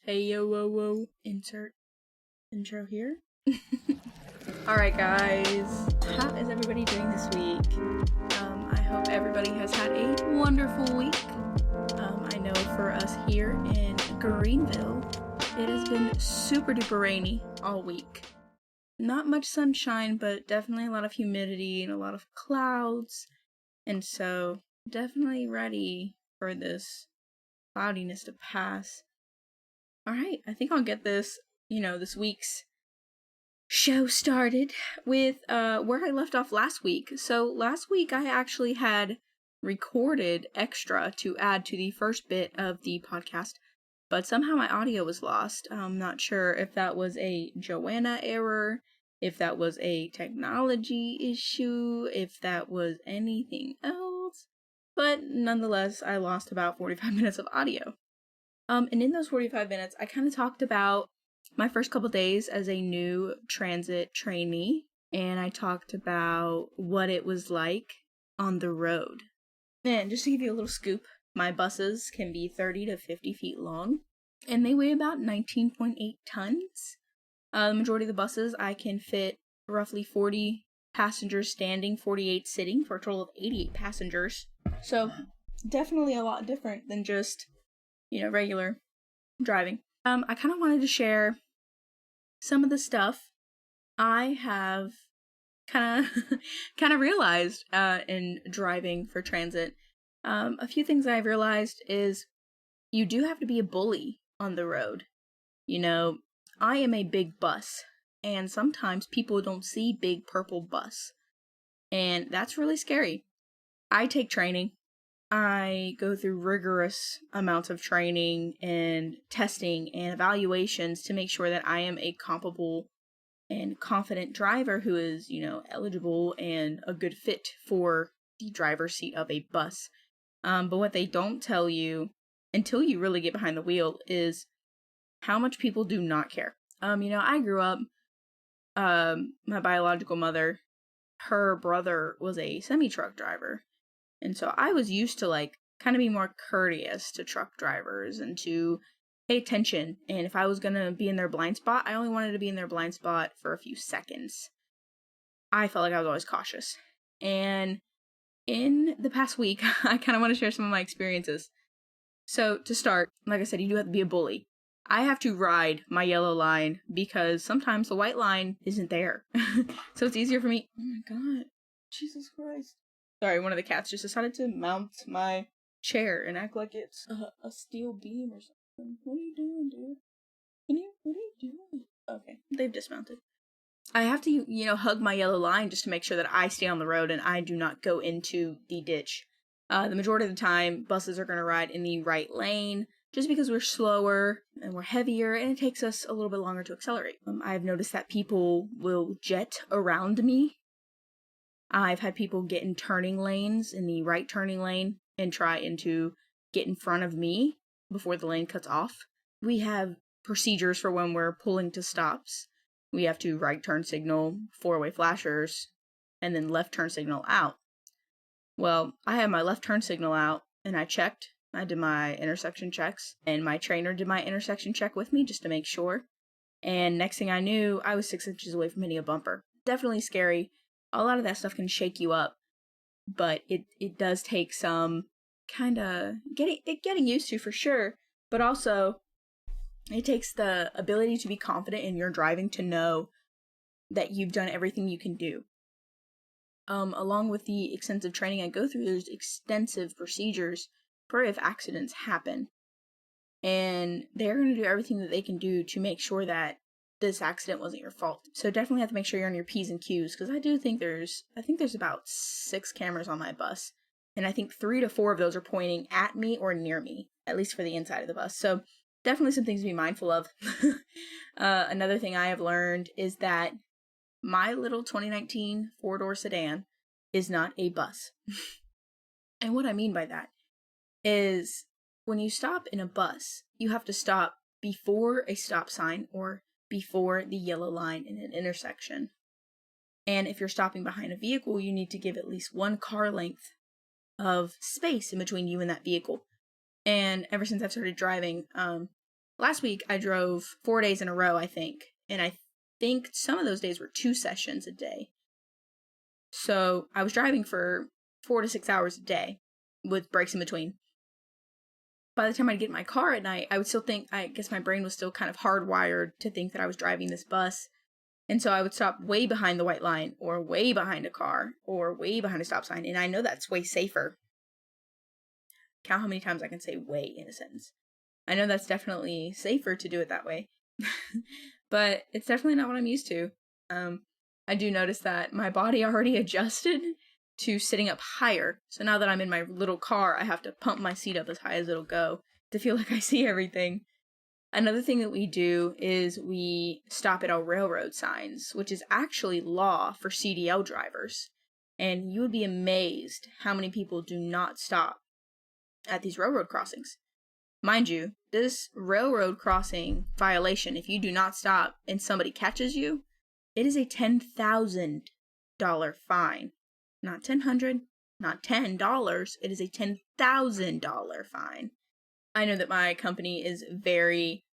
Hey yo whoa whoa. Insert intro here. Alright guys, how is everybody doing this week? I hope everybody has had a wonderful week. I know for us here in Greenville, it has been super duper rainy all week. Not much sunshine, but definitely a lot of humidity and a lot of clouds. And so, definitely ready for this cloudiness to pass. Alright, I think I'll get this, this week's show started with where I left off last week. So last week I actually had recorded extra to add to the first bit of the podcast, but somehow my audio was lost. I'm not sure if that was a Joanna error, if that was a technology issue, if that was anything else, but nonetheless I lost about 45 minutes of audio. And in those 45 minutes, I kind of talked about my first couple days as a new transit trainee, and I talked about what it was like on the road. And just to give you a little scoop, my buses can be 30 to 50 feet long, and they weigh about 19.8 tons. The majority of the buses, I can fit roughly 40 passengers standing, 48 sitting, for a total of 88 passengers. So, definitely a lot different than just regular driving. I kind of wanted to share some of the stuff I have kind of realized in driving for transit. A few things I've realized is you do have to be a bully on the road. I am a big bus, and sometimes people don't see big purple bus, and that's really scary. I take training. I go through rigorous amounts of training and testing and evaluations to make sure that I am a comparable and confident driver who is, eligible and a good fit for the driver's seat of a bus. But what they don't tell you until you really get behind the wheel is how much people do not care. I grew up, my biological mother, her brother was a semi-truck driver. And so I was used to kind of be more courteous to truck drivers and to pay attention. And if I was going to be in their blind spot, I only wanted to be in their blind spot for a few seconds. I felt like I was always cautious. And in the past week, I kind of want to share some of my experiences. So to start, like I said, you do have to be a bully. I have to ride my yellow line because sometimes the white line isn't there. So it's easier for me. Oh my God. Jesus Christ. Sorry, one of the cats just decided to mount my chair and act like it's a steel beam or something. What are you doing, dude? What are you doing? Okay, they've dismounted. I have to, hug my yellow line just to make sure that I stay on the road and I do not go into the ditch. The majority of the time, buses are going to ride in the right lane just because we're slower and we're heavier and it takes us a little bit longer to accelerate. I've noticed that people will jet around me. I've had people get in turning lanes, in the right turning lane, and try to get in front of me before the lane cuts off. We have procedures for when we're pulling to stops. We have to right turn signal, four-way flashers, and then left turn signal out. Well, I had my left turn signal out, and I checked. I did my intersection checks, and my trainer did my intersection check with me just to make sure. And next thing I knew, I was 6 inches away from hitting a bumper. Definitely scary. A lot of that stuff can shake you up, but it does take some kind of getting used to for sure, but also it takes the ability to be confident in your driving to know that you've done everything you can do. Along with the extensive training I go through, there's extensive procedures for if accidents happen, and they're going to do everything that they can do to make sure that this accident wasn't your fault. So definitely have to make sure you're on your P's and Q's, because I think there's about 6 cameras on my bus, and I think 3 to 4 of those are pointing at me or near me, at least for the inside of the bus. So definitely some things to be mindful of. Another thing I have learned is that my little 2019 4-door sedan is not a bus. And what I mean by that is when you stop in a bus, you have to stop before a stop sign or before the yellow line in an intersection. And if you're stopping behind a vehicle, you need to give at least 1 car length of space in between you and that vehicle. And ever since I've started driving, last week I drove 4 days in a row, I think. And I think some of those days were 2 sessions a day. So I was driving for 4 to 6 hours a day with breaks in between. By the time I'd get in my car at night, I would still think, I guess my brain was still kind of hardwired to think that I was driving this bus. And so I would stop way behind the white line, or way behind a car, or way behind a stop sign. And I know that's way safer. Count how many times I can say way in a sentence. I know that's definitely safer to do it that way. But it's definitely not what I'm used to. I do notice that my body already adjusted to sitting up higher. So now that I'm in my little car, I have to pump my seat up as high as it'll go to feel like I see everything. Another thing that we do is we stop at our railroad signs, which is actually law for CDL drivers. And you would be amazed how many people do not stop at these railroad crossings. Mind you, this railroad crossing violation, if you do not stop and somebody catches you, it is a $10,000 fine. Not $1,000, not $10. It is a $10,000 fine. I know that my company is very,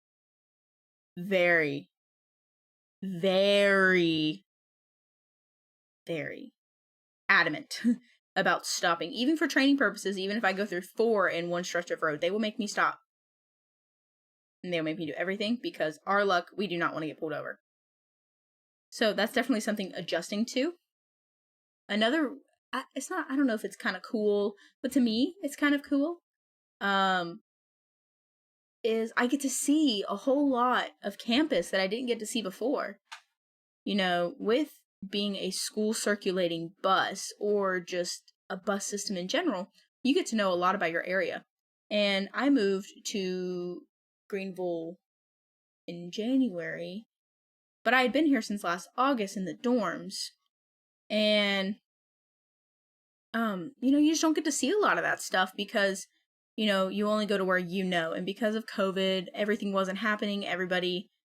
very, very, very adamant about stopping. Even for training purposes, even if I go through 4 in one stretch of road, they will make me stop. And they'll make me do everything because our luck, we do not want to get pulled over. So that's definitely something adjusting to. Another, it's not, I don't know if it's kind of cool, but to me, it's kind of cool. Is I get to see a whole lot of campus that I didn't get to see before. You know, with being a school circulating bus or just a bus system in general, you get to know a lot about your area. And I moved to Greenville in January, but I had been here since last August in the dorms. And, you just don't get to see a lot of that stuff because, you only go to where you know. And because of COVID, everything wasn't happening.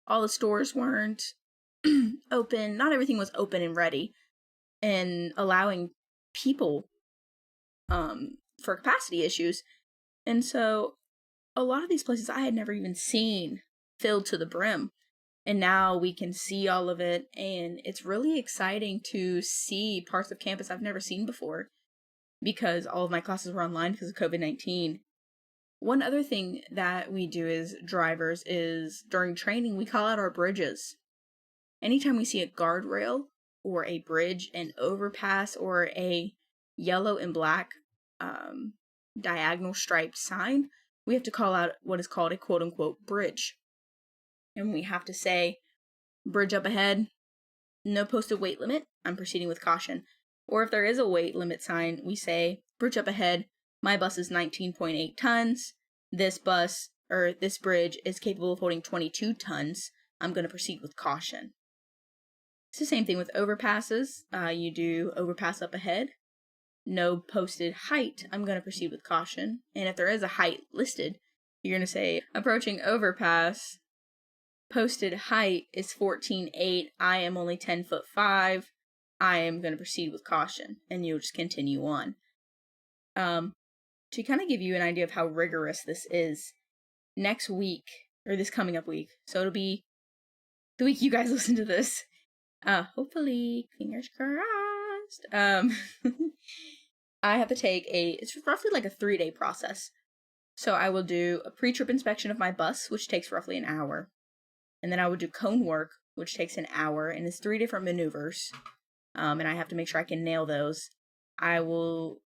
All the stores weren't open. Not everything was open and ready and allowing people for capacity issues. And so a lot of these places I had never even seen filled to the brim. And now we can see all of it. And it's really exciting to see parts of campus I've never seen before because all of my classes were online because of COVID-19. One other thing that we do as drivers is during training, we call out our bridges. Anytime we see a guardrail or a bridge, an overpass, or a yellow and black diagonal striped sign, we have to call out what is called a quote-unquote bridge. And we have to say, bridge up ahead, no posted weight limit, I'm proceeding with caution. Or if there is a weight limit sign, we say, bridge up ahead, my bus is 19.8 tons, this bridge is capable of holding 22 tons, I'm going to proceed with caution. It's the same thing with overpasses. You do overpass up ahead, no posted height, I'm going to proceed with caution. And if there is a height listed, you're going to say, approaching overpass, posted height is 14.8, I am only 10'5", I am going to proceed with caution. And you'll just continue on. To kind of give you an idea of how rigorous this is, next week, or this coming up week, so it'll be the week you guys listen to this, hopefully, fingers crossed, I have to take it's roughly like a 3-day process. So I will do a pre-trip inspection of my bus, which takes roughly an hour. And then I will do cone work, which takes an hour, and it's 3 different maneuvers. And I have to make sure I can nail those.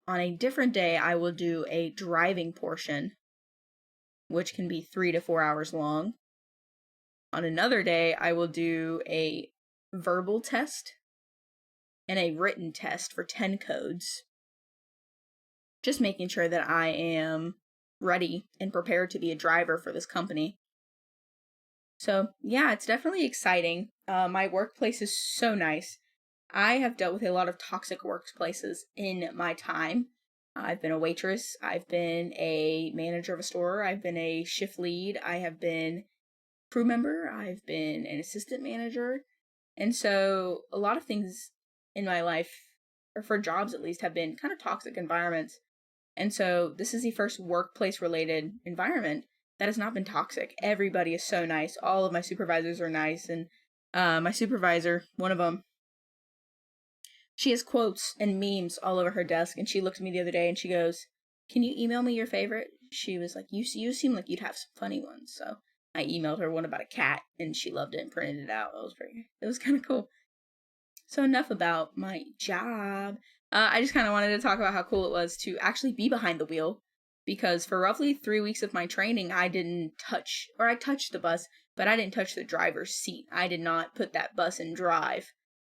On a different day, I will do a driving portion, which can be 3 to 4 hours long. On another day, I will do a verbal test and a written test for 10 codes. Just making sure that I am ready and prepared to be a driver for this company. So, yeah, it's definitely exciting. My workplace is so nice. I have dealt with a lot of toxic workplaces in my time. I've been a waitress. I've been a manager of a store. I've been a shift lead. I have been crew member. I've been an assistant manager. And so a lot of things in my life, or for jobs at least, have been kind of toxic environments. And so this is the first workplace related environment that has not been toxic. Everybody is so nice. All of my supervisors are nice. And my supervisor, one of them, she has quotes and memes all over her desk. And she looked at me the other day and she goes, "Can you email me your favorite?" She was like, you seem like you'd have some funny ones. So I emailed her one about a cat and she loved it and printed it out. It was kind of cool. So enough about my job. I just kind of wanted to talk about how cool it was to actually be behind the wheel, because for roughly 3 weeks of my training, I touched the bus, but I didn't touch the driver's seat. I did not put that bus in drive.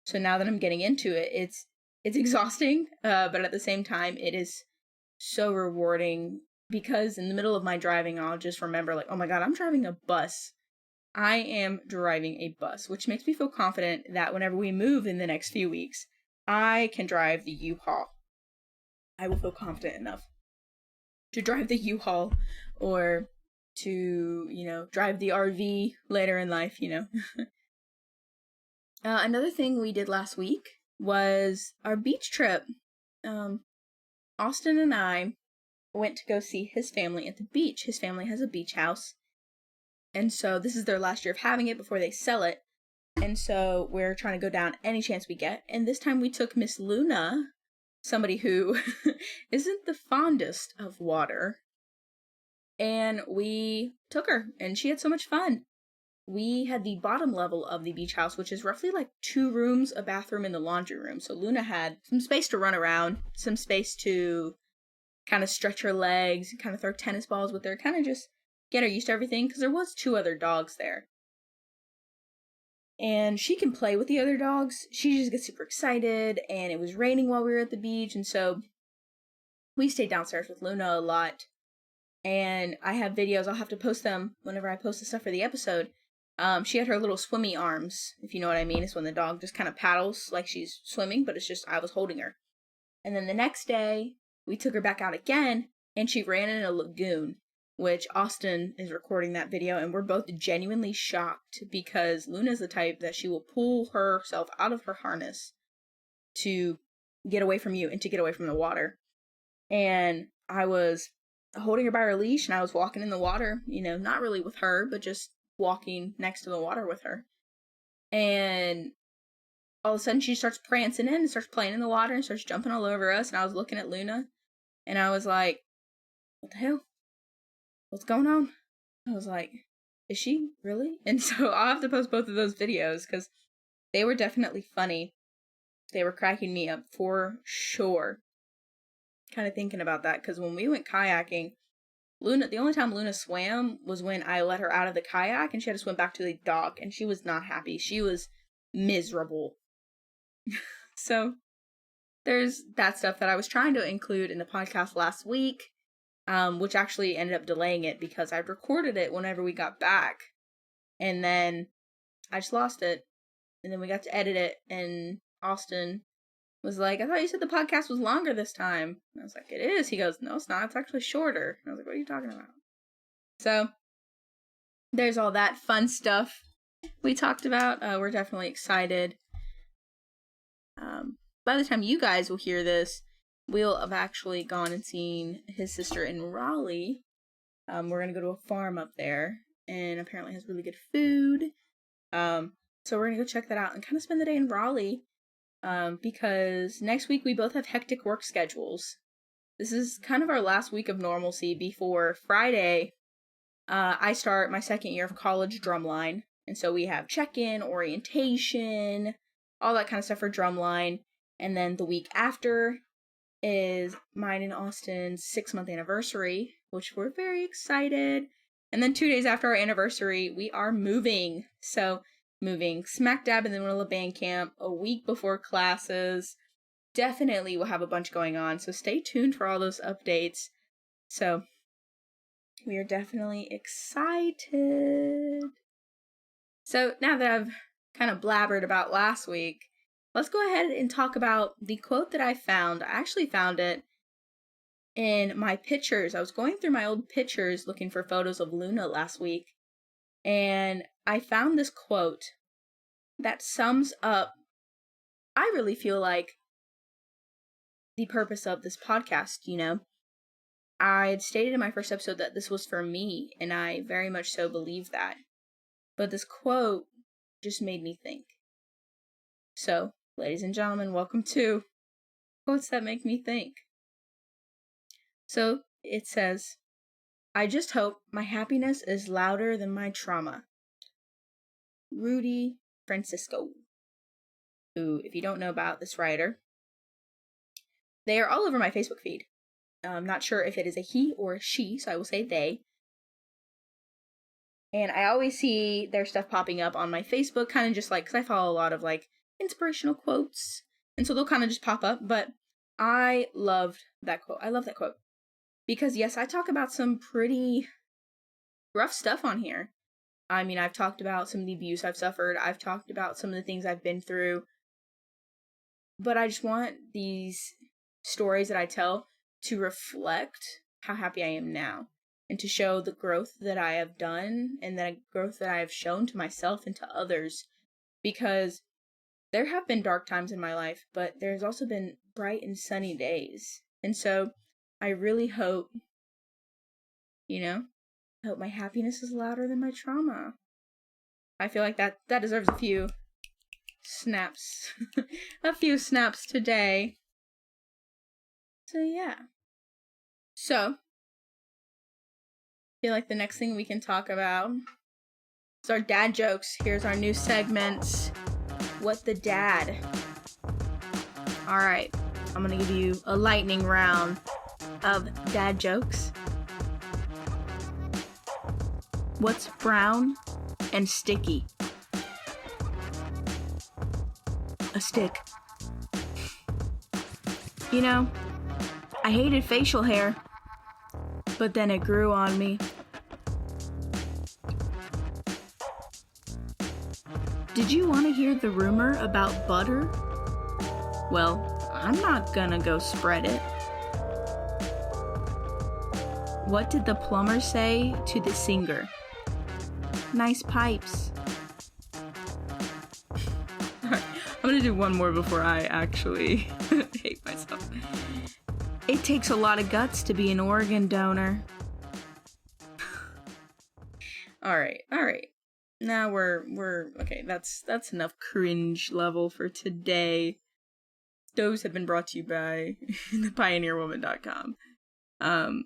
So now that I'm getting into it, it's exhausting, but at the same time, it is so rewarding, because in the middle of my driving, I'll just remember like, oh my God, I'm driving a bus. I am driving a bus, which makes me feel confident that whenever we move in the next few weeks, I can drive the U-Haul. I will feel confident enough to drive the U-Haul, or to, drive the RV later in life, Another thing we did last week was our beach trip. Austin and I went to go see his family at the beach. His family has a beach house. And so this is their last year of having it before they sell it. And so we're trying to go down any chance we get. And this time we took Miss Luna, somebody who isn't the fondest of water. And we took her, and she had so much fun. We had the bottom level of the beach house, which is roughly like 2 rooms, a bathroom, and the laundry room. So Luna had some space to run around, some space to kind of stretch her legs, kind of throw tennis balls with her, kind of just get her used to everything, because there was 2 other dogs there. And she can play with the other dogs. She just gets super excited, and it was raining while we were at the beach, and so we stayed downstairs with Luna a lot. And I have videos, I'll have to post them whenever I post the stuff for the episode. She had her little swimmy arms, if you know what I mean. It's when the dog just kind of paddles like she's swimming, but it's just I was holding her. And then the next day, we took her back out again, and she ran in a lagoon, which Austin is recording that video, and we're both genuinely shocked, because Luna's the type that she will pull herself out of her harness to get away from you and to get away from the water. And I was holding her by her leash, and I was walking in the water, not really with her, but just walking next to the water with her. And all of a sudden she starts prancing in and starts playing in the water and starts jumping all over us. And I was looking at Luna, and I was like, what the hell? What's going on? I was like, is she really? And so I'll have to post both of those videos, because they were definitely funny. They were cracking me up for sure. Kind of thinking about that, because when we went kayaking, Luna, the only time Luna swam was when I let her out of the kayak and she had to swim back to the dock, and she was not happy. She was miserable. So there's that stuff that I was trying to include in the podcast last week, which actually ended up delaying it because I recorded it whenever we got back, and then I just lost it, and then we got to edit it, and Austin was like, I thought you said the podcast was longer this time. And I was like, it is. He goes, no, it's not. It's actually shorter. And I was like, what are you talking about? So there's all that fun stuff we talked about. We're definitely excited. By the time you guys will hear this, we'll have actually gone and seen his sister in Raleigh. We're going to go to a farm up there, and apparently has really good food. So we're going to go check that out and kind of spend the day in Raleigh. Because next week we both have hectic work schedules. This is kind of our last week of normalcy before Friday. I start my 2nd year of college drumline, and so we have check-in, orientation, all that kind of stuff for drumline. And then the week after is mine and Austin's 6-month anniversary, which we're very excited. And then 2 days after our anniversary, we are moving. So moving smack dab in the middle of band camp, a week before classes. Definitely we'll have a bunch going on, so stay tuned for all those updates. So we are definitely excited. So now that I've kind of blabbered about last week, let's go ahead and talk about the quote that I found. I actually found it in my pictures. I was going through my old pictures looking for photos of Luna last week, and I found this quote that sums up, I really feel like, the purpose of this podcast, I had stated in my first episode that this was for me, and I very much so believe that. But this quote just made me think. So, ladies and gentlemen, welcome to Quotes That Make Me Think. So, it says, I just hope my happiness is louder than my trauma. Rudy Francisco. Who, if you don't know about this writer, they are all over my Facebook feed. I'm not sure if it is a he or a she, so I will say they. And I always see their stuff popping up on my Facebook, kind of just like, because I follow a lot of like inspirational quotes, and so they'll kind of just pop up. But I loved that quote. I love that quote. Because yes, I talk about some pretty rough stuff on here. I mean, I've talked about some of the abuse I've suffered. I've talked about some of the things I've been through. But I just want these stories that I tell to reflect how happy I am now, and to show the growth that I have done and the growth that I have shown to myself and to others. Because there have been dark times in my life, but there's also been bright and sunny days. And so I really hope, I hope my happiness is louder than my trauma. I feel like that deserves a few snaps. A few snaps today. So yeah. So, I feel like the next thing we can talk about is our dad jokes. Here's our new segment, What the Dad. Alright, I'm gonna give you a lightning round of dad jokes. What's brown and sticky? A stick. I hated facial hair, but then it grew on me. Did you want to hear the rumor about butter? Well, I'm not gonna go spread it. What did the plumber say to the singer? Nice pipes. Alright, I'm gonna do one more before I actually hate myself. It takes a lot of guts to be an organ donor. Alright. Now we're okay, that's enough cringe level for today. Those have been brought to you by thepioneerwoman.com.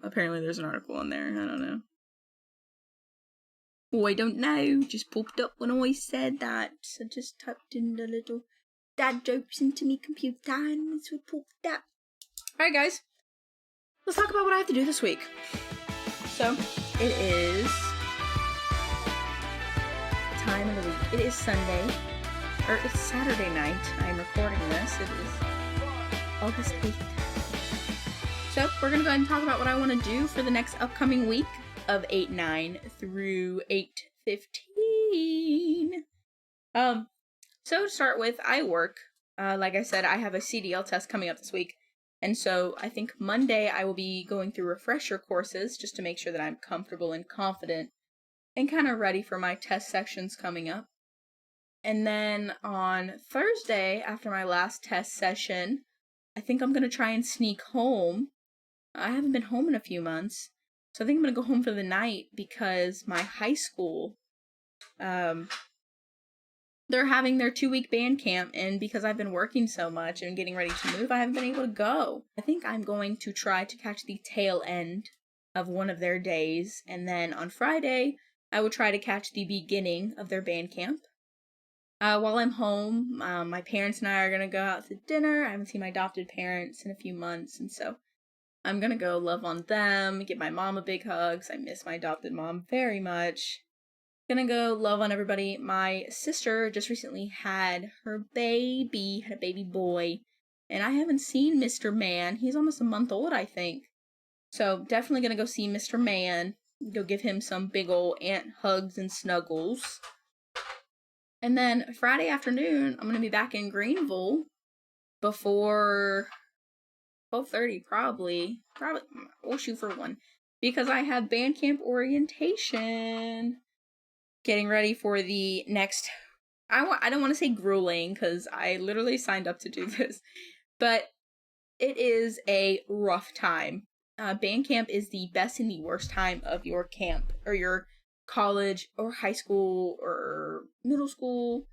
Apparently there's an article on there, I don't know. Oh, I don't know, just popped up when I said that. So just typed in the little dad jokes into me computer and it's what popped up. Alright guys, let's talk about what I have to do this week. So, it is time of the week. It is Sunday, or it's Saturday night. I'm recording this. It is August 8th. So, we're going to go ahead and talk about what I want to do for the next upcoming week of 8/9 through 8/15. So to start with, I work. Like I said, I have a CDL test coming up this week. And so I think Monday I will be going through refresher courses just to make sure that I'm comfortable and confident and kind of ready for my test sections coming up. And then on Thursday, after my last test session, I think I'm going to try and sneak home. I haven't been home in a few months, so I think I'm going to go home for the night because my high school, they're having their 2-week band camp, and because I've been working so much and getting ready to move, I haven't been able to go. I think I'm going to try to catch the tail end of one of their days, and then on Friday, I will try to catch the beginning of their band camp. While I'm home, my parents and I are going to go out to dinner. I haven't seen my adopted parents in a few months, and so I'm going to go love on them, give my mom a big hug, because I miss my adopted mom very much. Gonna go love on everybody. My sister just recently had a baby boy, and I haven't seen Mr. Man. He's almost a month old, I think. So definitely gonna go see Mr. Man, go give him some big ol' aunt hugs and snuggles. And then Friday afternoon, I'm gonna be back in Greenville before 12:30, probably. We'll shoot for 1, because I have band camp orientation. Getting ready for the next, I don't want to say grueling, because I literally signed up to do this, but it is a rough time. band camp is the best and the worst time of your camp, or your college, or high school, or middle school.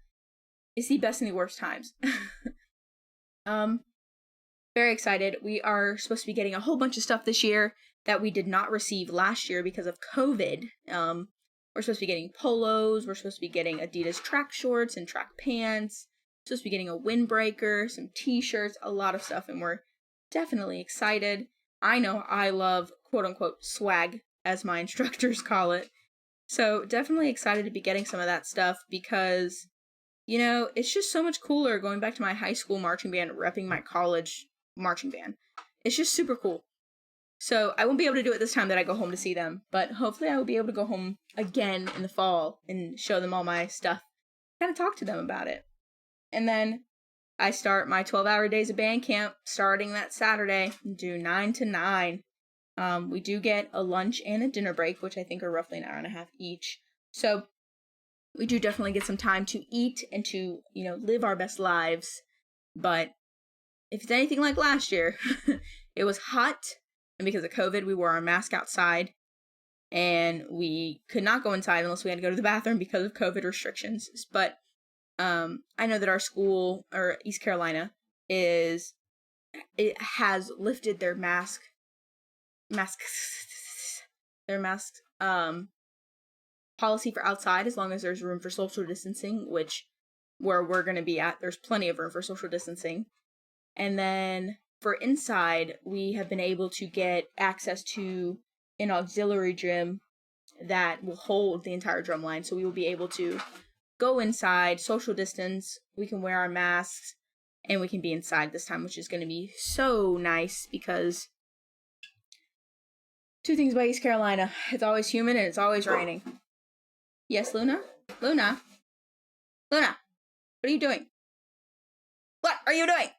It's the best and the worst times. Very excited. We are supposed to be getting a whole bunch of stuff this year that we did not receive last year because of COVID. We're supposed to be getting polos. We're supposed to be getting Adidas track shorts and track pants. We're supposed to be getting a windbreaker, some t-shirts, a lot of stuff, and we're definitely excited. I know I love quote-unquote swag, as my instructors call it. So definitely excited to be getting some of that stuff because, you know, it's just so much cooler going back to my high school marching band, repping my college marching band. It's just super cool. So I won't be able to do it this time that I go home to see them, but hopefully I will be able to go home again in the fall and show them all my stuff, kind of talk to them about it. And then I start my 12-hour days of band camp starting that Saturday, do 9 to 9. We do get a lunch and a dinner break, which I think are roughly an hour and a half each. So we do definitely get some time to eat and to, you know, live our best lives. But if it's anything like last year, it was hot, and because of COVID, we wore our mask outside, and we could not go inside unless we had to go to the bathroom because of COVID restrictions. But I know that our school, or East Carolina, has lifted their mask policy for outside as long as there's room for social distancing, which where we're going to be at, there's plenty of room for social distancing. And then for inside, we have been able to get access to an auxiliary gym that will hold the entire drum line. So we will be able to go inside, social distance, we can wear our masks, and we can be inside this time, which is going to be so nice because two things about East Carolina. It's always humid and it's always raining. Yes, Luna? Luna? Luna? What are you doing? What are you doing?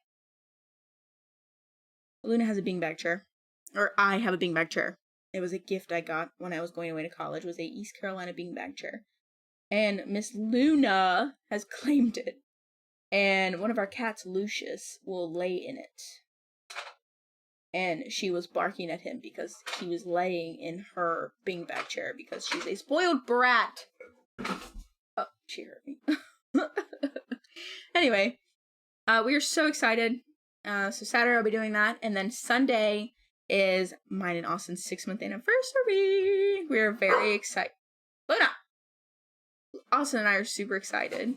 Luna has a beanbag chair. Or I have a beanbag chair. It was a gift I got when I was going away to college. It was a East Carolina beanbag chair. And Miss Luna has claimed it. And one of our cats, Lucius, will lay in it. And she was barking at him because he was laying in her beanbag chair because she's a spoiled brat. Oh, she hurt me. Anyway, we are so excited. So Saturday I'll be doing that. And then Sunday is mine and Austin's 6-month anniversary. We're very excited. Luna! Austin and I are super excited.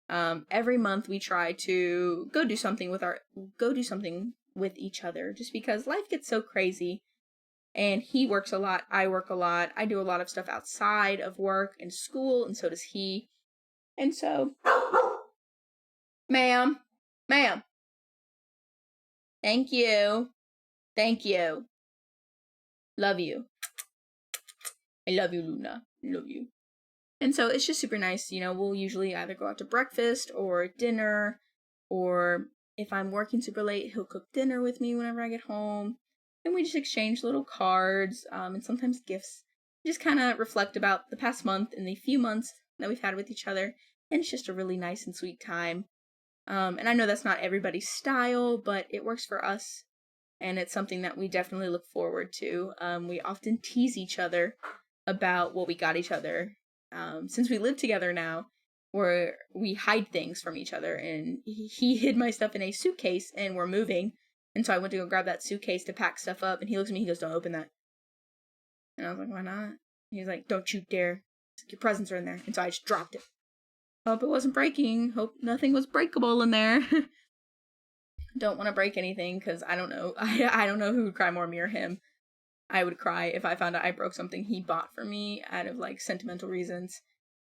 Every month we try to go do something with each other, just because life gets so crazy. And he works a lot, I work a lot, I do a lot of stuff outside of work and school, and so does he. And so, ma'am, thank you, love you, I love you, Luna, love you. And so it's just super nice, you know, we'll usually either go out to breakfast or dinner, or if I'm working super late, he'll cook dinner with me whenever I get home, and we just exchange little cards, and sometimes gifts. We just kind of reflect about the past month and the few months that we've had with each other, and it's just a really nice and sweet time. And I know that's not everybody's style, but it works for us, and it's something that we definitely look forward to. We often tease each other about what we got each other. Since we live together now, where we hide things from each other, and he hid my stuff in a suitcase, and we're moving, and so I went to go grab that suitcase to pack stuff up, and he looks at me, he goes, "Don't open that." And I was like, "Why not?" He's like, "Don't you dare. Your presents are in there." And so I just dropped it. Hope it wasn't breaking. Hope nothing was breakable in there. Don't want to break anything, because I don't know. I don't know who would cry more, me or him. I would cry if I found out I broke something he bought for me out of, like, sentimental reasons.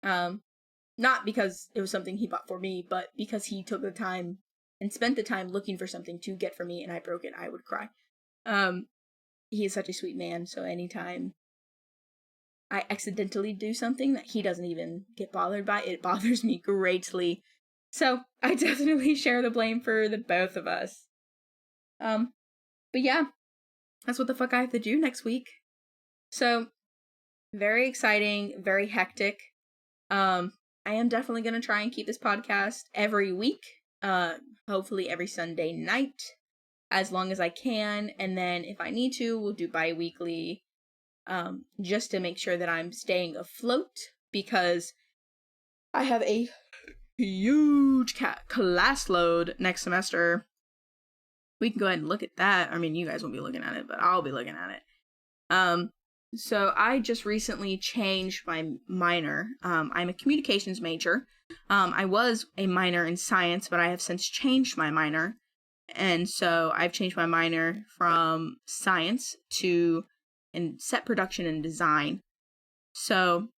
Not because it was something he bought for me, but because he took the time and spent the time looking for something to get for me and I broke it, I would cry. He is such a sweet man, so anytime I accidentally do something that he doesn't even get bothered by, it bothers me greatly. So I definitely share the blame for the both of us. But yeah, that's what the fuck I have to do next week. So, very exciting, very hectic. I am definitely going to try and keep this podcast every week. Hopefully every Sunday night. as long as I can, and then if I need to, we'll do bi-weekly, just to make sure that I'm staying afloat, because I have a huge class load next semester. We can go ahead and look at that. I mean, you guys won't be looking at it, but I'll be looking at it. So I just recently changed my minor. I'm a communications major. I was a minor in science, but I have since changed my minor. And so I've changed my minor from science to in set production and design. So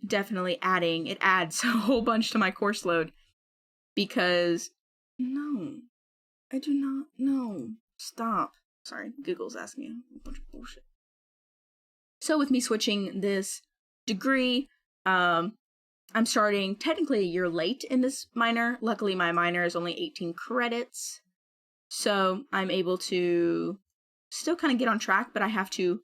definitely it adds a whole bunch to my course load, because no, I do not know. Stop. Sorry, Google's asking me a bunch of bullshit. So with me switching this degree, I'm starting technically a year late in this minor. Luckily, my minor is only 18 credits. So I'm able to still kind of get on track, but I have to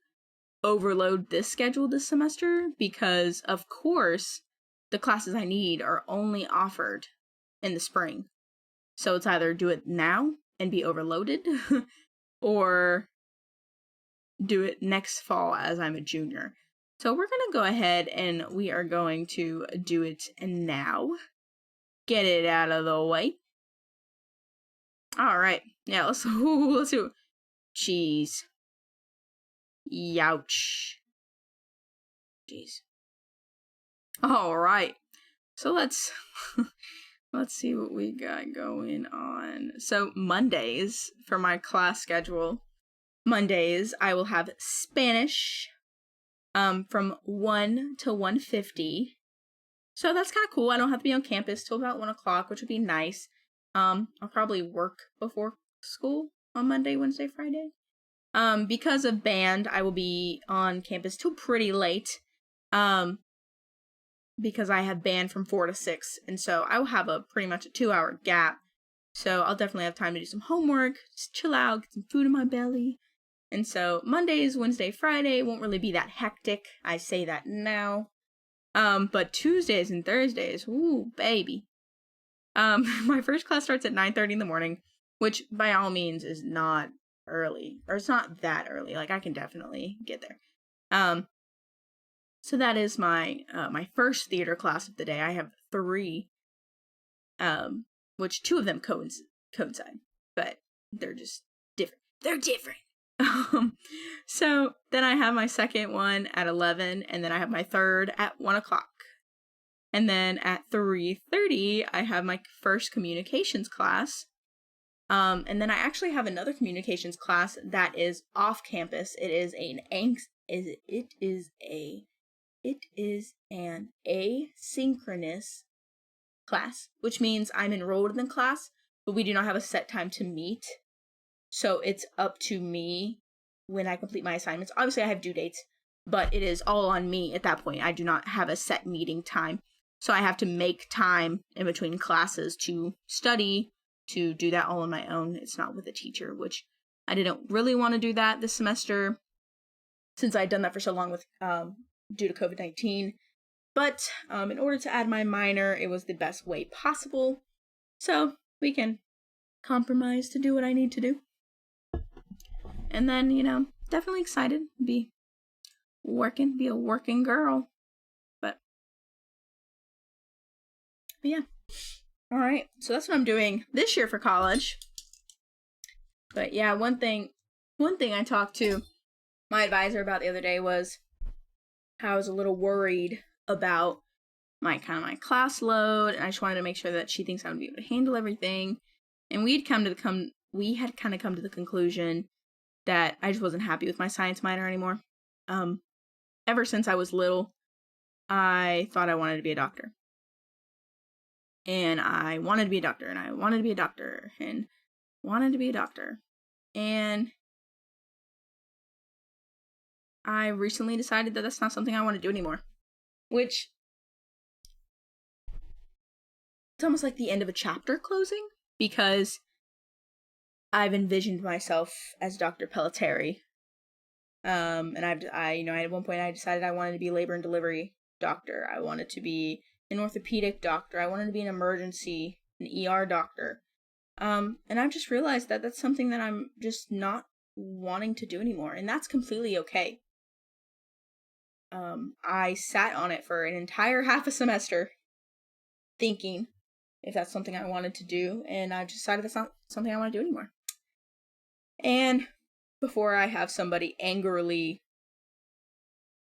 overload this schedule this semester because, of course, the classes I need are only offered in the spring. So it's either do it now and be overloaded or do it next fall as I'm a junior. So we're going to go ahead and we are going to do it now. Get it out of the way. All right. Yeah, let's do. Jeez. Youch. Jeez. All right. So let's see what we got going on. So Mondays for my class schedule. Mondays I will have Spanish from 1 to 1:50. So that's kind of cool. I don't have to be on campus till about 1 o'clock, which would be nice. I'll probably work before school on Monday, Wednesday, Friday. Because of band, I will be on campus till pretty late. Because I have band from 4 to 6, and so I will have pretty much a 2-hour gap. So I'll definitely have time to do some homework, just chill out, get some food in my belly. And so Mondays, Wednesday, Friday won't really be that hectic. I say that now. But Tuesdays and Thursdays, ooh, baby. My first class starts at 9:30 in the morning, which by all means is not early, or it's not that early. Like, I can definitely get there. So that is my first theater class of the day. I have 3, which 2 of them coincide, but they're just different. They're different. So then I have my second one at 11, and then I have my third at 1 o'clock. And then at 3:30, I have my first communications class. And then I actually have another communications class that is off campus. It is an asynchronous class, which means I'm enrolled in the class, but we do not have a set time to meet. So it's up to me when I complete my assignments. Obviously, I have due dates, but it is all on me at that point. I do not have a set meeting time. So I have to make time in between classes to study, to do that all on my own. It's not with a teacher, which I didn't really want to do that this semester since I'd done that for so long with due to COVID-19. But in order to add my minor, it was the best way possible. So we can compromise to do what I need to do. And then, definitely excited to be a working girl. But yeah. All right. So that's what I'm doing this year for college. But yeah, one thing I talked to my advisor about the other day was how I was a little worried about my class load, and I just wanted to make sure that she thinks I would be able to handle everything. And we had come to the conclusion that I just wasn't happy with my science minor anymore. Ever since I was little, I thought I wanted to be a doctor. And I wanted to be a doctor, and I wanted to be a doctor, and wanted to be a doctor. And I recently decided that that's not something I want to do anymore. Which, it's almost like the end of a chapter closing, because I've envisioned myself as Dr. Pelletieri. And at one point I decided I wanted to be a labor and delivery doctor. I wanted to be an orthopedic doctor. I wanted to be an ER doctor. And I've just realized that that's something that I'm just not wanting to do anymore, and that's completely okay. I sat on it for an entire half a semester thinking if that's something I wanted to do, and I've decided that's not something I want to do anymore. And before I have somebody angrily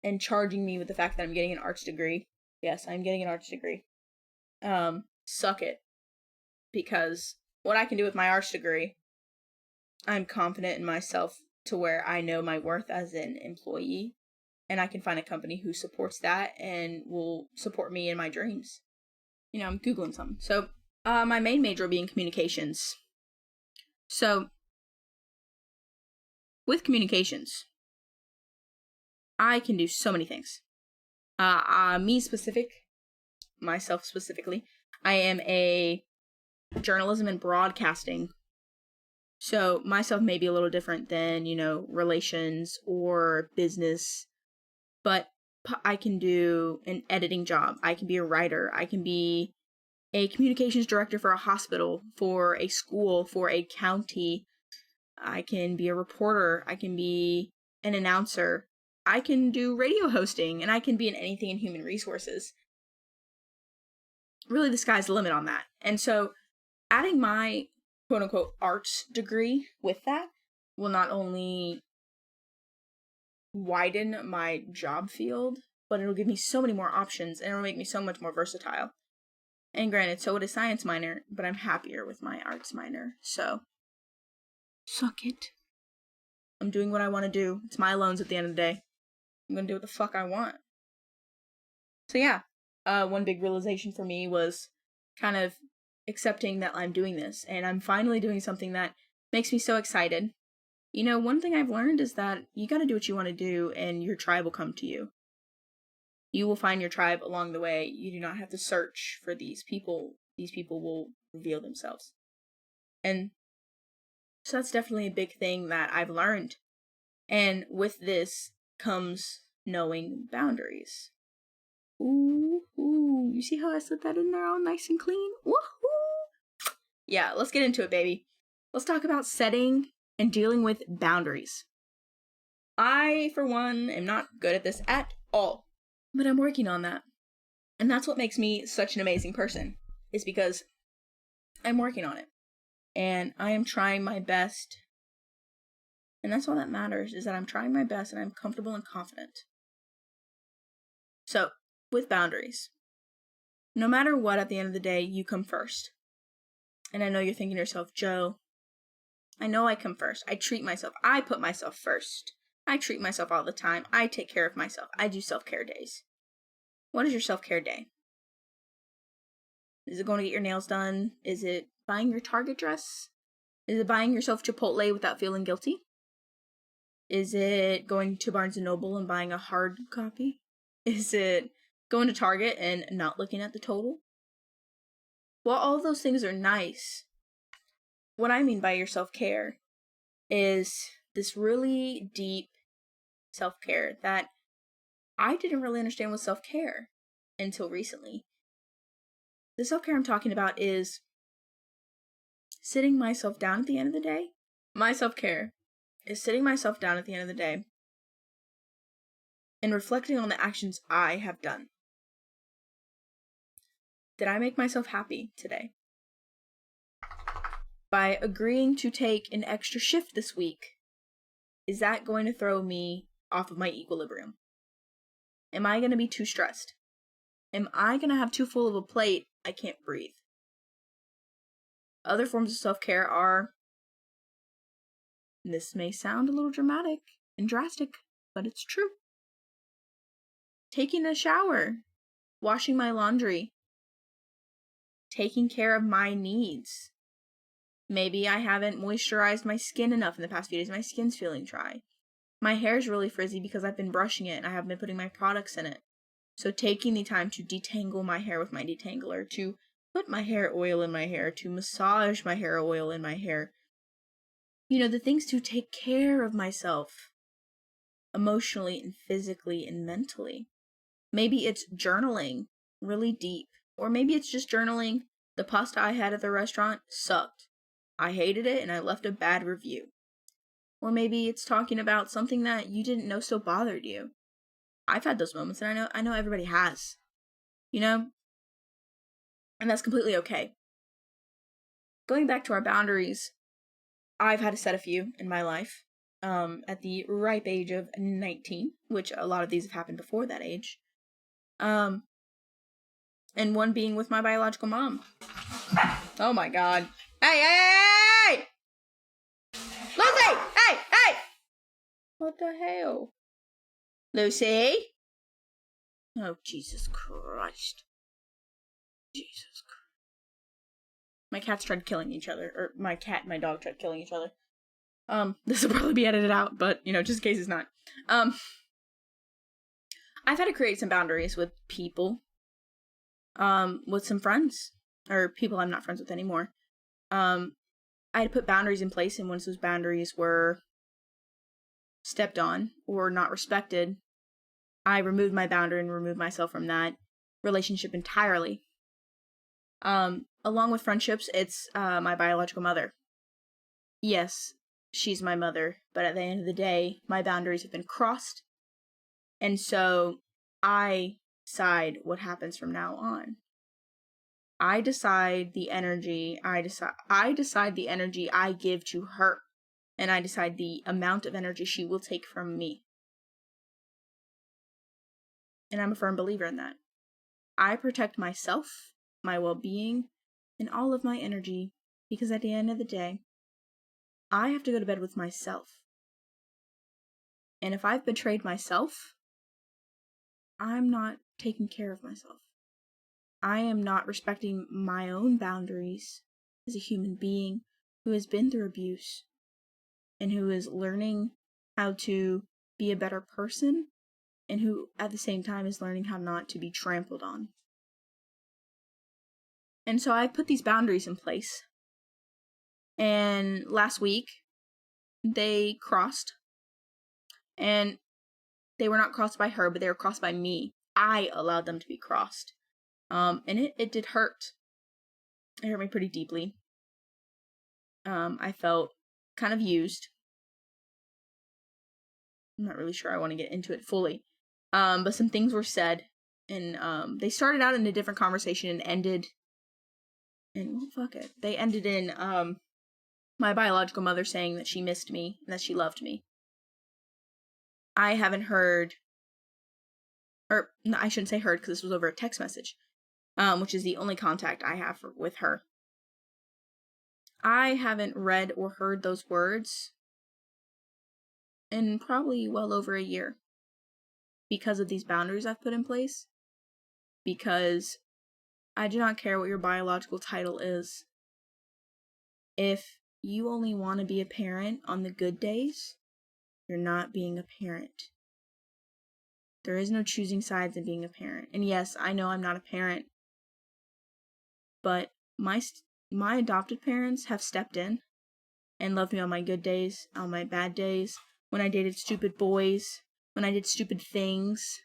and charging me with the fact that I'm getting an arts degree, yes, I'm getting an arts degree, suck it. Because what I can do with my arts degree, I'm confident in myself to where I know my worth as an employee, and I can find a company who supports that and will support me in my dreams. You know, I'm Googling something. So, my main major being communications. So, with communications, I can do so many things. Myself specifically, I am a journalism and broadcasting. So, myself may be a little different than, relations or business, but I can do an editing job. I can be a writer. I can be a communications director for a hospital, for a school, for a county. I can be a reporter. I can be an announcer. I can do radio hosting, and I can be in anything in human resources. Really, the sky's the limit on that. And so, adding my quote-unquote arts degree with that will not only widen my job field, but it'll give me so many more options, and it'll make me so much more versatile. And granted, so would a science minor, but I'm happier with my arts minor, so suck it. I'm doing what I want to do. It's my loans at the end of the day. I'm gonna do what the fuck I want. So yeah, one big realization for me was kind of accepting that I'm doing this, and I'm finally doing something that makes me so excited. One thing I've learned is that you gotta do what you want to do, and your tribe will come to you. You will find your tribe along the way. You do not have to search for these people. These people will reveal themselves. And so that's definitely a big thing that I've learned. And with this comes knowing boundaries. Ooh, you see how I slid that in there all nice and clean? Woohoo! Yeah, let's get into it, baby. Let's talk about setting and dealing with boundaries. I, for one, am not good at this at all, but I'm working on that. And that's what makes me such an amazing person, is because I'm working on it. And I am trying my best. And that's all that matters, is that I'm trying my best and I'm comfortable and confident. So, with boundaries, no matter what, at the end of the day, you come first. And I know you're thinking to yourself, Joe, I know I come first. I treat myself. I put myself first. I treat myself all the time. I take care of myself. I do self-care days. What is your self-care day? Is it going to get your nails done? Is it buying your Target dress? Is it buying yourself Chipotle without feeling guilty? Is it going to Barnes & Noble and buying a hard copy? Is it going to Target and not looking at the total? While all those things are nice, what I mean by your self-care is this really deep self-care that I didn't really understand was self-care until recently. The self-care I'm talking about is sitting myself down at the end of the day. My self-care is sitting myself down at the end of the day and reflecting on the actions I have done. Did I make myself happy today? By agreeing to take an extra shift this week, is that going to throw me off of my equilibrium? Am I going to be too stressed? Am I going to have too full of a plate I can't breathe? Other forms of self-care are, this may sound a little dramatic and drastic, but it's true. Taking a shower, washing my laundry, taking care of my needs. Maybe I haven't moisturized my skin enough in the past few days. My skin's feeling dry. My hair's really frizzy because I've been brushing it and I haven't been putting my products in it. So taking the time to detangle my hair with my detangler, to put my hair oil in my hair, to massage my hair oil in my hair. The things to take care of myself emotionally and physically and mentally. Maybe it's journaling really deep, or maybe it's just journaling, the pasta I had at the restaurant sucked. I hated it and I left a bad review. Or maybe it's talking about something that you didn't know still bothered you. I've had those moments, and I know everybody has. You know? And that's completely okay. Going back to our boundaries, I've had to set a few in my life. At the ripe age of 19, which a lot of these have happened before that age. And one being with my biological mom. Oh my god. Hey! Lucy! Hey! What the hell? Lucy? Oh, Jesus Christ. Jesus Christ. My cats tried killing each other. Or my cat and my dog tried killing each other. This will probably be edited out, but, just in case it's not. I've had to create some boundaries with people. With some friends. Or people I'm not friends with anymore. I had to put boundaries in place, and once those boundaries were stepped on or not respected, I removed my boundary and removed myself from that relationship entirely. Along with friendships, it's my biological mother. Yes, she's my mother, but at the end of the day, my boundaries have been crossed, and so I decide what happens from now on. I decide the energy I decide the energy I give to her, and I decide the amount of energy she will take from me. And I'm a firm believer in that. I protect myself, my well-being, and all of my energy, because at the end of the day, I have to go to bed with myself. And if I've betrayed myself, I'm not taking care of myself. I am not respecting my own boundaries as a human being who has been through abuse and who is learning how to be a better person, and who at the same time is learning how not to be trampled on. And so I put these boundaries in place. And last week, they crossed. And they were not crossed by her, but they were crossed by me. I allowed them to be crossed. And it did hurt. It hurt me pretty deeply. I felt kind of used. I'm not really sure I want to get into it fully. But some things were said. And they started out in a different conversation and ended... And well, fuck it. They ended in my biological mother saying that she missed me and that she loved me. I haven't heard... Or, no, I shouldn't say heard, because this was over a text message. Which is the only contact I have with her. I haven't read or heard those words in probably well over a year. Because of these boundaries I've put in place. Because I do not care what your biological title is. If you only want to be a parent on the good days, you're not being a parent. There is no choosing sides in being a parent. And yes, I know I'm not a parent. But my adopted parents have stepped in and loved me on my good days, on my bad days, when I dated stupid boys, when I did stupid things.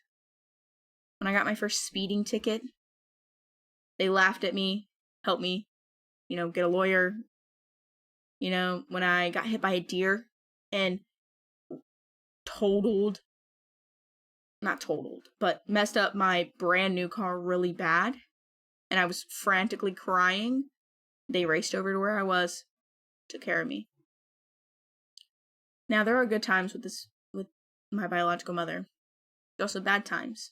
When I got my first speeding ticket, they laughed at me, helped me, get a lawyer. When I got hit by a deer and messed up my brand new car really bad, and I was frantically crying, they raced over to where I was, took care of me. Now, there are good times with my biological mother. There's also bad times.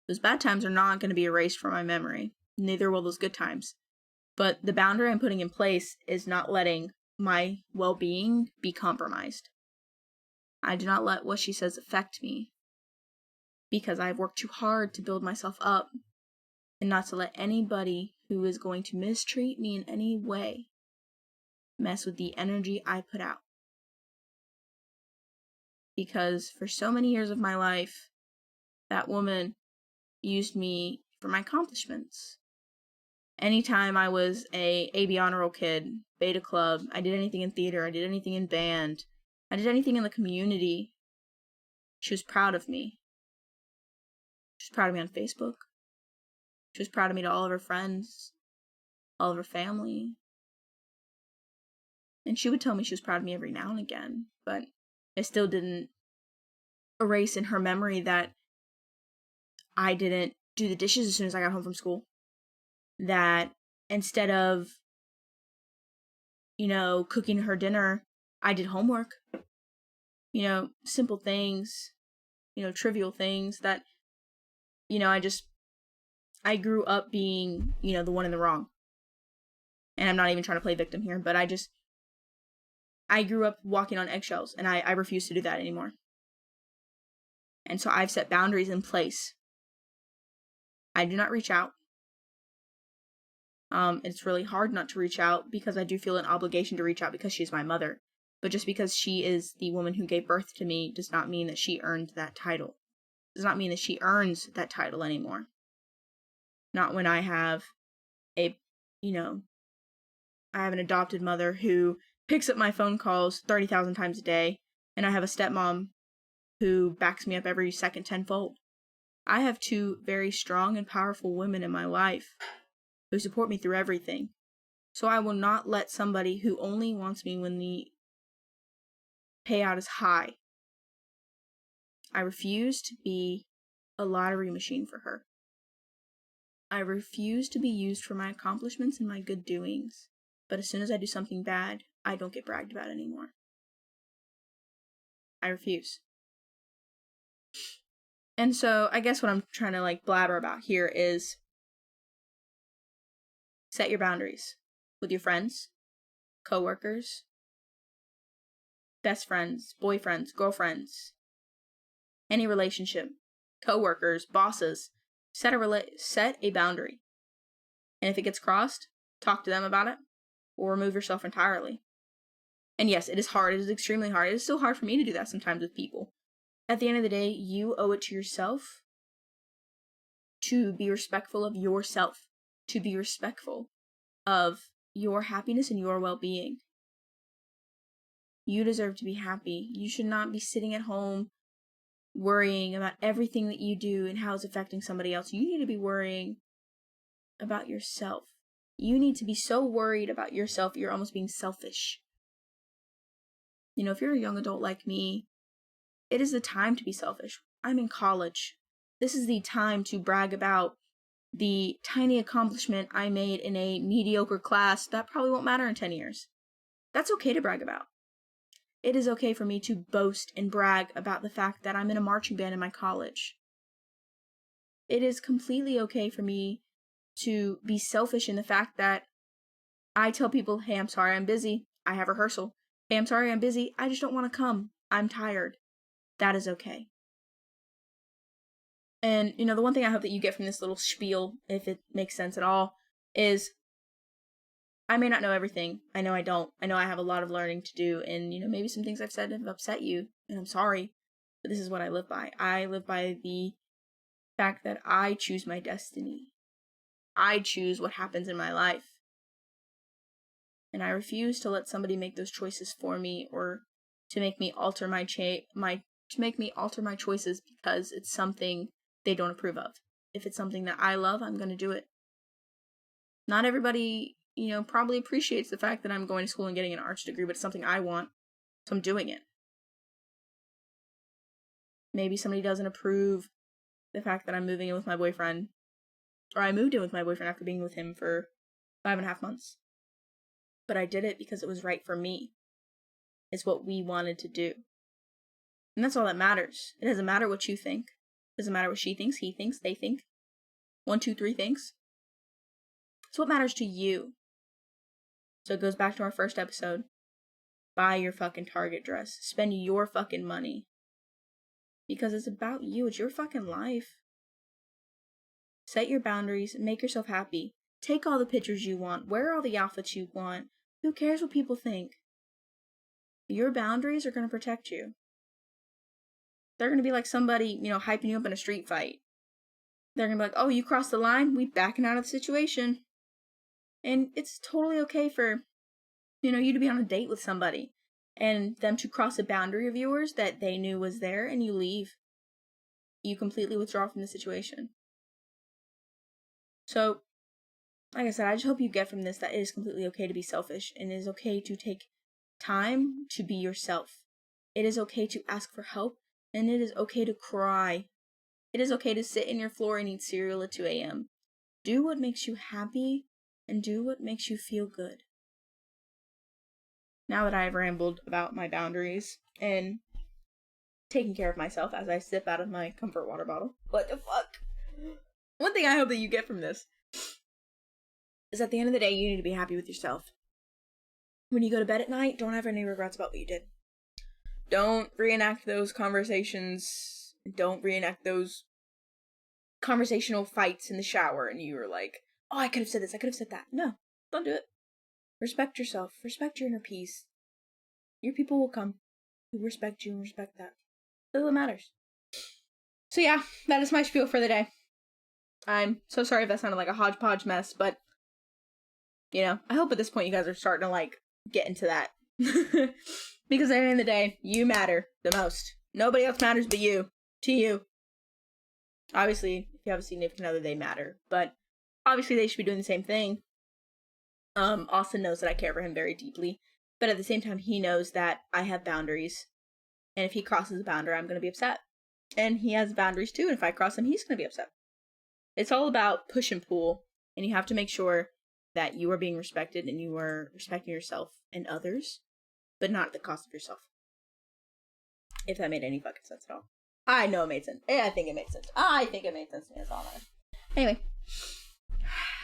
Those bad times are not going to be erased from my memory. Neither will those good times. But the boundary I'm putting in place is not letting my well-being be compromised. I do not let what she says affect me, because I've worked too hard to build myself up, and not to let anybody who is going to mistreat me in any way mess with the energy I put out. Because for so many years of my life, that woman used me for my accomplishments. Anytime I was a AB honor roll kid, beta club, I did anything in theater, I did anything in band, I did anything in the community, she was proud of me. She was proud of me on Facebook. She was proud of me to all of her friends, all of her family. And she would tell me she was proud of me every now and again, but it still didn't erase in her memory that I didn't do the dishes as soon as I got home from school. That instead of, cooking her dinner, I did homework. Simple things, trivial things that, I grew up being, the one in the wrong. And I'm not even trying to play victim here, but I grew up walking on eggshells, and I refuse to do that anymore. And so I've set boundaries in place. I do not reach out. It's really hard not to reach out because I do feel an obligation to reach out because she's my mother. But just because she is the woman who gave birth to me does not mean that she earned that title. Does not mean that she earns that title anymore. Not when I have I have an adopted mother who picks up my phone calls 30,000 times a day, and I have a stepmom who backs me up every second tenfold. I have two very strong and powerful women in my life who support me through everything. So I will not let somebody who only wants me when the payout is high. I refuse to be a lottery machine for her. I refuse to be used for my accomplishments and my good doings. But as soon as I do something bad, I don't get bragged about anymore. I refuse. And so I guess what I'm trying to blabber about here is set your boundaries with your friends, coworkers, best friends, boyfriends, girlfriends, any relationship, coworkers, bosses. Set a boundary. And if it gets crossed, talk to them about it or remove yourself entirely. And yes, it is hard. It is extremely hard. It is still hard for me to do that sometimes with people. At the end of the day, you owe it to yourself to be respectful of yourself, to be respectful of your happiness and your well-being. You deserve to be happy. You should not be sitting at home worrying about everything that you do and how it's affecting somebody else. You need to be worrying about yourself. You need to be so worried about yourself, you're almost being selfish. If you're a young adult like me, it is the time to be selfish. I'm in college. This is the time to brag about the tiny accomplishment I made in a mediocre class that probably won't matter in 10 years. That's okay to brag about. It is okay for me to boast and brag about the fact that I'm in a marching band in my college. It is completely okay for me to be selfish in the fact that I tell people, hey, I'm sorry, I'm busy. I have rehearsal. Hey, I'm sorry, I'm busy. I just don't want to come. I'm tired. That is okay. And, the one thing I hope that you get from this little spiel, if it makes sense at all, is I may not know everything. I know I don't. I know I have a lot of learning to do, and, maybe some things I've said have upset you, and I'm sorry, but this is what I live by. I live by the fact that I choose my destiny. I choose what happens in my life. And I refuse to let somebody make those choices for me or to make me alter my choices because it's something they don't approve of. If it's something that I love, I'm going to do it. Not everybody, probably appreciates the fact that I'm going to school and getting an arts degree, but it's something I want, so I'm doing it. Maybe somebody doesn't approve the fact that I'm moving in with my boyfriend, or I moved in with my boyfriend after being with him for 5.5 months. But I did it because it was right for me. It's what we wanted to do. And that's all that matters. It doesn't matter what you think. It doesn't matter what she thinks, he thinks, they think. 1, 2, 3 thinks. It's what matters to you. So it goes back to our first episode. Buy your fucking Target dress. Spend your fucking money. Because it's about you. It's your fucking life. Set your boundaries. Make yourself happy. Take all the pictures you want. Wear all the outfits you want. Who cares what people think? Your boundaries are going to protect you. They're going to be like somebody, hyping you up in a street fight. They're going to be like, oh, you crossed the line? We backing out of the situation. And it's totally okay for, you to be on a date with somebody and them to cross a boundary of yours that they knew was there and you leave. You completely withdraw from the situation. So, like I said, I just hope you get from this that it is completely okay to be selfish and it is okay to take time to be yourself. It is okay to ask for help, and it is okay to cry. It is okay to sit in your floor and eat cereal at 2 a.m. Do what makes you happy, and do what makes you feel good. Now that I've rambled about my boundaries and taking care of myself as I sip out of my comfort water bottle. What the fuck? One thing I hope that you get from this is at the end of the day, you need to be happy with yourself. When you go to bed at night, don't have any regrets about what you did. Don't reenact those conversations. Don't reenact those conversational fights in the shower and you were like, oh, I could have said this, I could have said that. No, don't do it. Respect yourself. Respect your inner peace. Your people will come who respect you and respect that. That's what matters. So yeah, that is my spiel for the day. I'm so sorry if that sounded like a hodgepodge mess, but, you know, I hope at this point you guys are starting to, like, get into that. Because at the end of the day, you matter the most. Nobody else matters but you. To you. Obviously, if you have a significant other, they matter. But obviously they should be doing the same thing. Austin knows that I care for him very deeply. But at the same time, he knows that I have boundaries. And if he crosses a boundary, I'm going to be upset. And he has boundaries too, and if I cross them, he's going to be upset. It's all about push and pull. And you have to make sure that you are being respected and you are respecting yourself and others, but not at the cost of yourself. If that made any fucking sense at all. I know it made sense. I think it made sense. I think it made sense to me. That's all I know. Anyway,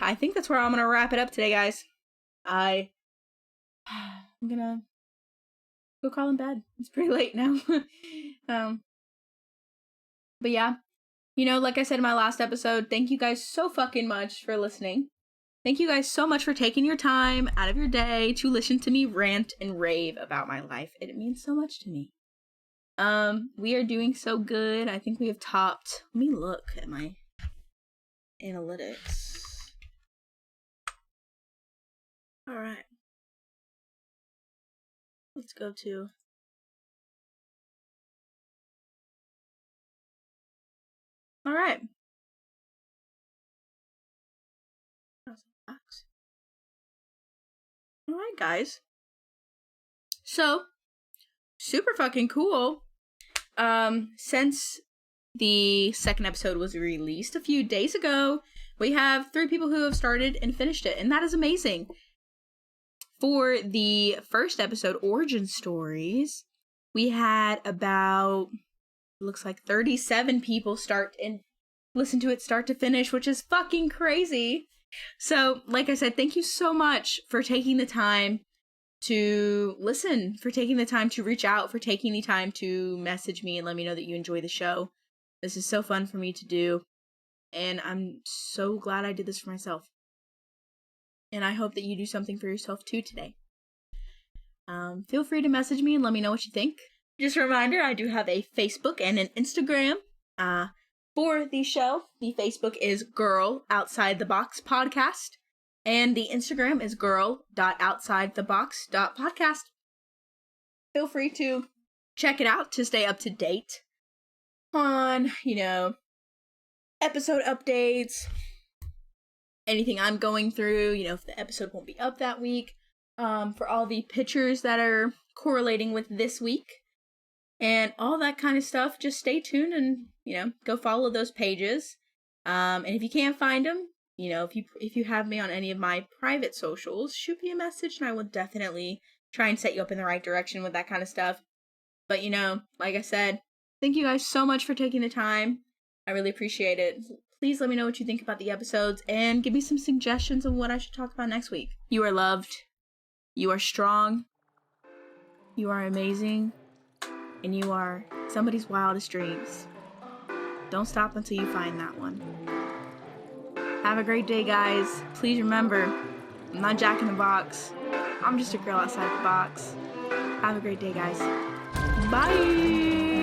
I think that's where I'm going to wrap it up today, guys. I'm going to go crawl in bed. It's pretty late now. But yeah, you know, like I said in my last episode, thank you guys so fucking much for listening. Thank you guys so much for taking your time out of your day to listen to me rant and rave about my life. It means so much to me. We are doing so good. I think we have topped. Let me look at my analytics. All right. Let's go to. All right. All right, guys. So, super fucking cool. Since the second episode was released a few days ago, we have 3 people who have started and finished it, and that is amazing. For the first episode, Origin Stories, we had about, looks like 37 people start and listen to it start to finish, which is fucking crazy. So, like I said, thank you so much for taking the time to listen, for taking the time to reach out, for taking the time to message me and let me know that you enjoy the show. This is so fun for me to do, and I'm so glad I did this for myself. And I hope that you do something for yourself too today. Feel free to message me and let me know what you think. Just a reminder, I do have a Facebook and an Instagram for the show. The Facebook is Girl Outside the Box Podcast. And the Instagram is girl.outsidethebox.podcast. Feel free to check it out to stay up to date on, you know, episode updates, anything I'm going through, you know, if the episode won't be up that week, for all the pictures that are correlating with this week, and all that kind of stuff. Just stay tuned and, you know, go follow those pages. And if you can't find them, you know, if you have me on any of my private socials, shoot me a message and I will definitely try and set you up in the right direction with that kind of stuff. But, you know, like I said, thank you guys so much for taking the time. I really appreciate it. Please let me know what you think about the episodes and give me some suggestions of what I should talk about next week. You are loved. You are strong. You are amazing. And you are somebody's wildest dreams. Don't stop until you find that one. Have a great day, guys. Please remember, I'm not Jack in the Box. I'm just a girl outside the box. Have a great day, guys. Bye!